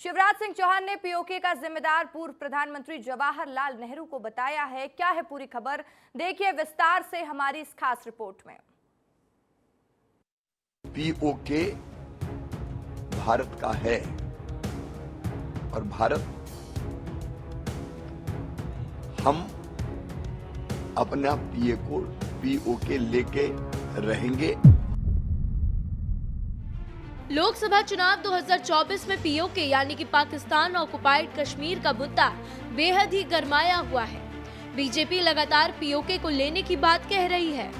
शिवराज सिंह चौहान ने पीओके का जिम्मेदार पूर्व प्रधानमंत्री जवाहरलाल नेहरू को बताया है। क्या है पूरी खबर, देखिए विस्तार से हमारी इस खास रिपोर्ट में। पीओके भारत का है और भारत हम अपना पीओके लेके रहेंगे। लोकसभा चुनाव 2024 में पीओके यानी कि पाकिस्तान ऑक्युपाइड कश्मीर का मुद्दा बेहद ही गरमाया हुआ है। बीजेपी लगातार पीओके को लेने की बात कह रही है,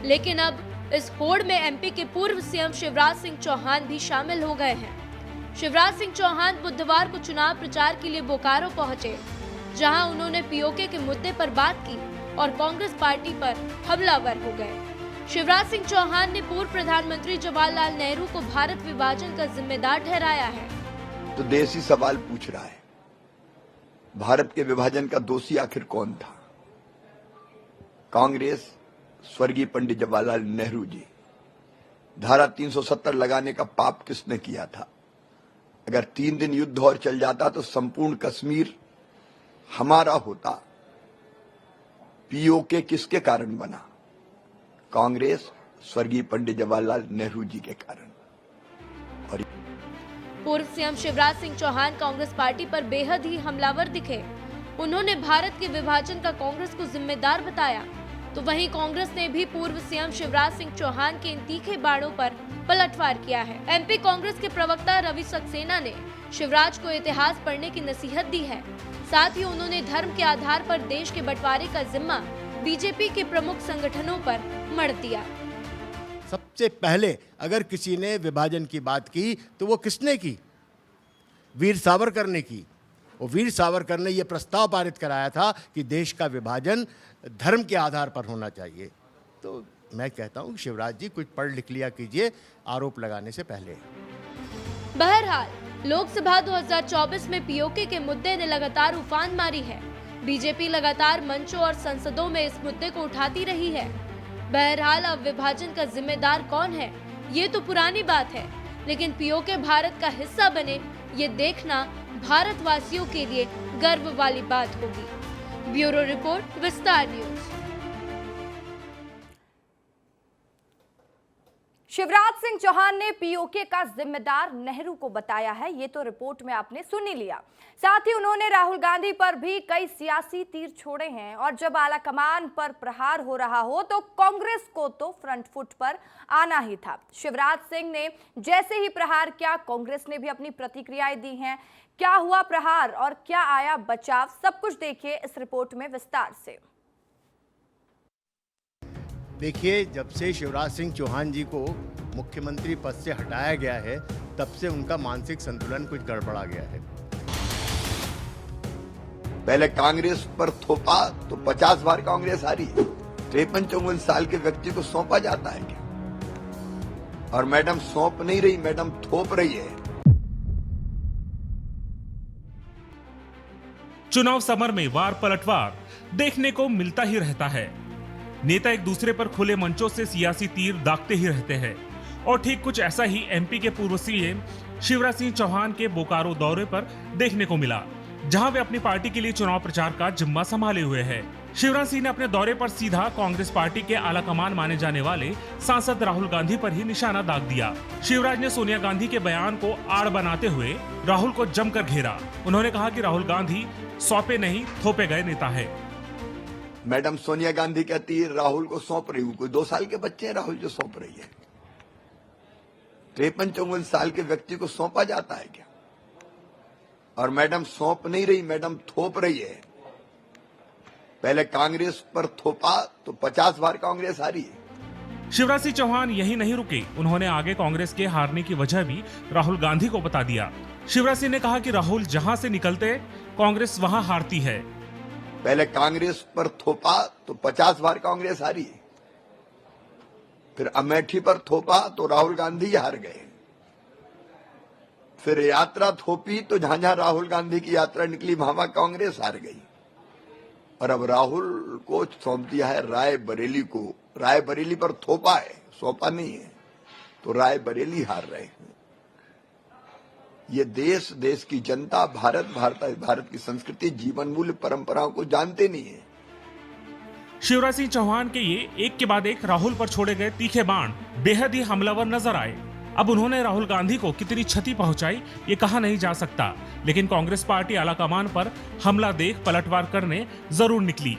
लेकिन अब इस होड़ में एमपी के पूर्व सीएम शिवराज सिंह चौहान भी शामिल हो गए हैं। शिवराज सिंह चौहान बुधवार को चुनाव प्रचार के लिए बोकारो पहुंचे, जहां उन्होंने पीओके के मुद्दे पर बात की और कांग्रेस पार्टी पर हमलावर हो गए। शिवराज सिंह चौहान ने पूर्व प्रधानमंत्री जवाहरलाल नेहरू को भारत विभाजन का जिम्मेदार ठहराया है। तो देश ही सवाल पूछ रहा है, भारत के विभाजन का दोषी आखिर कौन था? कांग्रेस, स्वर्गीय पंडित जवाहरलाल नेहरू जी। धारा 370 लगाने का पाप किसने किया था? अगर 3 दिन युद्ध और चल जाता तो संपूर्ण कश्मीर हमारा होता। पीओके किसके कारण बना? कांग्रेस, स्वर्गीय पंडित जवाहरलाल नेहरू जी के कारण। और पूर्व सीएम शिवराज सिंह चौहान कांग्रेस पार्टी पर बेहद ही हमलावर दिखे। उन्होंने भारत के विभाजन का कांग्रेस को जिम्मेदार बताया, तो वहीं कांग्रेस ने भी पूर्व सीएम शिवराज सिंह चौहान के इन तीखे बाणों पर पलटवार किया है। एमपी कांग्रेस के प्रवक्ता रवि सक्सेना ने शिवराज को इतिहास पढ़ने की नसीहत दी है। साथ ही उन्होंने धर्म के आधार पर देश के बंटवारे का जिम्मा बीजेपी के प्रमुख संगठनों पर मढ़ दिया। सबसे पहले अगर किसी ने विभाजन की बात की तो वो किसने की? वीर सावरकर ने की। और वीर सावरकर ने यह प्रस्ताव पारित कराया था कि देश का विभाजन धर्म के आधार पर होना चाहिए। तो मैं कहता हूं शिवराज जी कुछ पढ़ लिख लिया कीजिए आरोप लगाने से पहले। बहरहाल लोकसभा 2024 में पीओके के मुद्दे ने लगातार उफान मारी है। बीजेपी लगातार मंचों और संसदों में इस मुद्दे को उठाती रही है। बहरहाल अब विभाजन का जिम्मेदार कौन है ये तो पुरानी बात है, लेकिन पीओके भारत का हिस्सा बने ये देखना भारतवासियों के लिए गर्व वाली बात होगी। ब्यूरो रिपोर्ट, विस्तार न्यूज। शिवराज सिंह चौहान ने पीओके का जिम्मेदार नेहरू को बताया है, ये तो रिपोर्ट में आपने सुन ही लिया। साथ ही उन्होंने राहुल गांधी पर भी कई सियासी तीर छोड़े हैं और जब आलाकमान पर प्रहार हो रहा हो तो कांग्रेस को तो फ्रंट फुट पर आना ही था। शिवराज सिंह ने जैसे ही प्रहार किया, कांग्रेस ने भी अपनी प्रतिक्रियाएं दी हैं। क्या हुआ प्रहार और क्या आया बचाव, सब कुछ देखिए इस रिपोर्ट में विस्तार से। देखिए, जब से शिवराज सिंह चौहान जी को मुख्यमंत्री पद से हटाया गया है तब से उनका मानसिक संतुलन कुछ गड़बड़ा गया है। पहले कांग्रेस पर थोपा तो 50 बार कांग्रेस हारी। 53-54 साल के व्यक्ति को सौंपा जाता है क्या? और मैडम सौंप नहीं रही, मैडम थोप रही है। चुनाव समर में वार पलटवार देखने को मिलता ही रहता है। नेता एक दूसरे पर खुले मंचों से सियासी तीर दागते ही रहते हैं और ठीक कुछ ऐसा ही एमपी के पूर्व सीएम शिवराज सिंह चौहान के बोकारो दौरे पर देखने को मिला, जहां वे अपनी पार्टी के लिए चुनाव प्रचार का जिम्मा संभाले हुए हैं। शिवराज सिंह ने अपने दौरे पर सीधा कांग्रेस पार्टी के आलाकमान माने जाने वाले सांसद राहुल गांधी पर ही निशाना दाग दिया। शिवराज ने सोनिया गांधी के बयान को आड़ बनाते हुए राहुल को जमकर घेरा। उन्होंने कहा कि राहुल गांधी सौंपे नहीं थोपे गए नेता है। मैडम सोनिया गांधी कहती है राहुल को सौंप रही हूं। कोई 2 साल के बच्चे हैं राहुल जो सौंप रही है? 53-54 साल के व्यक्ति को सौंपा जाता है क्या? और मैडम सौंप नहीं रही, मैडम थोप रही है। पहले कांग्रेस पर थोपा तो 50 बार कांग्रेस हारी। शिवराज सिंह चौहान यही नहीं रुके, उन्होंने आगे कांग्रेस के हारने की वजह भी राहुल गांधी को बता दिया। शिवराज सिंह ने कहा कि राहुल जहां से निकलते कांग्रेस वहां हारती है। पहले कांग्रेस पर थोपा तो 50 बार कांग्रेस हारी। फिर अमेठी पर थोपा तो राहुल गांधी हार गए। फिर यात्रा थोपी तो जहां जहां राहुल गांधी की यात्रा निकली वहां कांग्रेस हार गई। और अब राहुल को सौंप दिया है रायबरेली को। रायबरेली पर थोपा है, सौंपा नहीं है, तो रायबरेली हार रहे हैं। ये देश की जनता, भारत की संस्कृति, जीवन मूल्य, परंपराओं को जानते नहीं है। शिवराज सिंह चौहान के ये एक के बाद एक राहुल पर छोड़े गए तीखे बाण बेहद ही हमलावर नजर आए। अब उन्होंने राहुल गांधी को कितनी क्षति पहुंचाई ये कहा नहीं जा सकता, लेकिन कांग्रेस पार्टी आलाकमान पर हमला देख पलटवार करने जरूर निकली।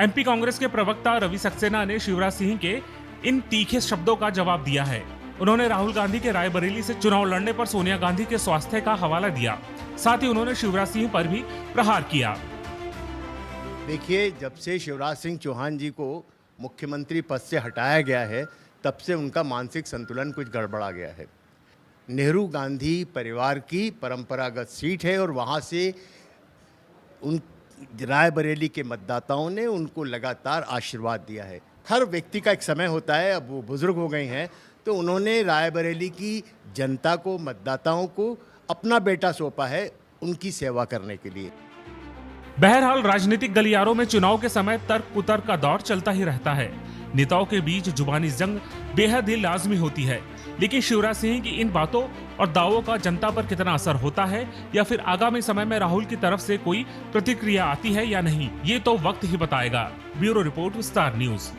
एमपी कांग्रेस के प्रवक्ता रवि सक्सेना ने शिवराज सिंह के इन तीखे शब्दों का जवाब दिया है। उन्होंने राहुल गांधी के रायबरेली से चुनाव लड़ने पर सोनिया गांधी के स्वास्थ्य का हवाला दिया। साथ ही उन्होंने शिवराज सिंह पर भी प्रहार किया। देखिए, जब से शिवराज सिंह चौहान जी को मुख्यमंत्री पद से हटाया गया है, तब से उनका मानसिक संतुलन कुछ गड़बड़ा गया है। नेहरू गांधी परिवार की परंपरागत सीट है और वहाँ से उन रायबरेली के मतदाताओं ने उनको लगातार आशीर्वाद दिया है। हर व्यक्ति का एक समय होता है, अब वो बुजुर्ग हो गए हैं, तो उन्होंने रायबरेली की जनता को, मतदाताओं को अपना बेटा सौंपा है उनकी सेवा करने के लिए। बहरहाल राजनीतिक गलियारों में चुनाव के समय तर्क कुतर्क का दौर चलता ही रहता है। नेताओं के बीच जुबानी जंग बेहद ही लाजमी होती है, लेकिन शिवराज सिंह की इन बातों और दावों का जनता पर कितना असर होता है या फिर आगामी समय में राहुल की तरफ से कोई प्रतिक्रिया आती है या नहीं, ये तो वक्त ही बताएगा। ब्यूरो रिपोर्ट, विस्तार न्यूज।